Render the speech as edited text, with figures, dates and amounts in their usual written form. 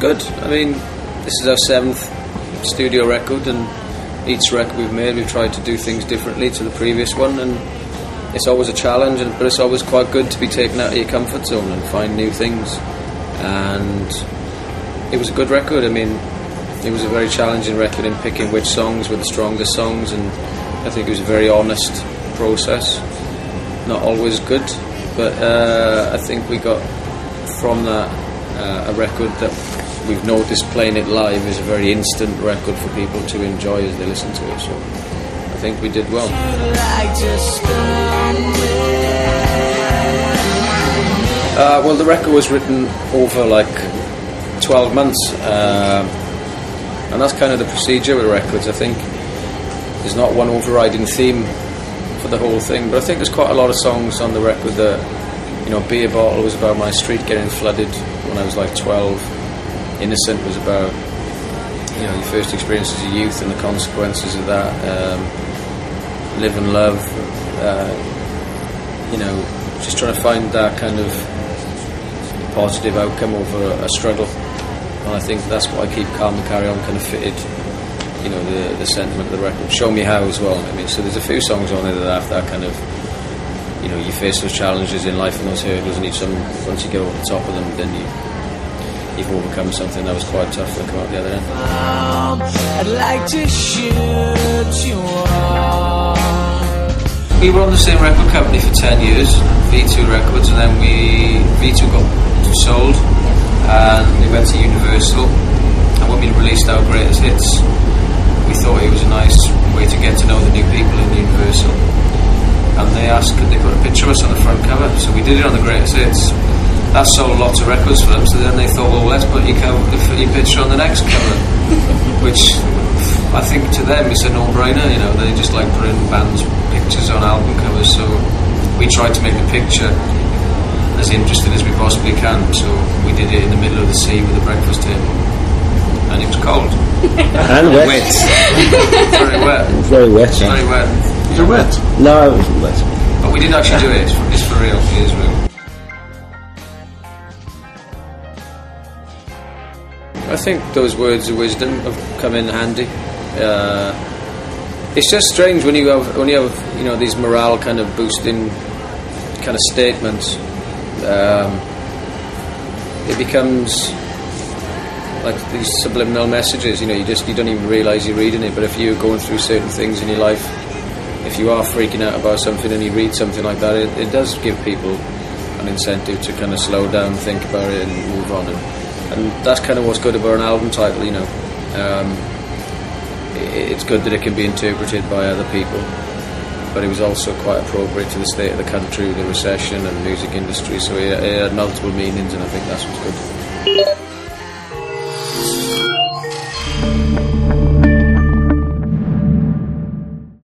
good. I mean, this is our 7th studio record, and each record we've made, we've tried to do things differently to the previous one, and it's always a challenge, but it's always quite good to be taken out of your comfort zone and find new things. And it was a good record. I mean, it was a very challenging record in picking which songs were the strongest songs, and I think it was a very honest process. Not always good, but I think we got from that a record that we've noticed playing it live is a very instant record for people to enjoy as they listen to it. So I think we did well. Well, the record was written over like 12 months, and that's kind of the procedure with records. I think there's not one overriding theme for the whole thing, but I think there's quite a lot of songs on the record that, you know, Beer Bottle was about my street getting flooded when I was like 12. Innocent was about, you know, your first experiences of youth and the consequences of that. Live and Love, you know, just trying to find that kind of positive outcome over a struggle. And I think that's what I Keep Calm and Carry On kind of fitted, you know, the sentiment of the record. Show Me How as well. I mean, so there's a few songs on there that have that kind of, you know, you face those challenges in life and those hurdles, and each song, once you get over the top of them, then you've overcome something that was quite tough and come out the other end. I'd like to shoot you off. We were on the same record company for 10 years, V2 Records, and then V2 got sold, and we went to Universal, and when we released our greatest hits, we thought it was a nice way to get to know the new people in Universal, and they asked could they put a picture of us on the front cover, so we did it on the greatest hits. That sold lots of records for them, so then they thought, well, let's put your picture on the next cover, which I think to them is a no-brainer. You know, they just like putting bands' pictures on album covers, so we tried to make the picture as interesting as we possibly can, so we did it in the middle of the sea with a breakfast table, and it was cold. And wet. Very wet. Very wet. Very wet. Was it wet? No, it wasn't wet. But we did actually do it. It's for real. It is real. I think those words of wisdom have come in handy. It's just strange when you have you know, these morale kind of boosting kind of statements. It becomes like these subliminal messages. You know, you don't even realise you're reading it. But if you're going through certain things in your life, if you are freaking out about something and you read something like that, it does give people an incentive to kind of slow down, think about it, and move on. And that's kind of what's good about an album title, you know. It's good that it can be interpreted by other people, but it was also quite appropriate to the state of the country, the recession and music industry, so it had multiple meanings, and I think that's what's good.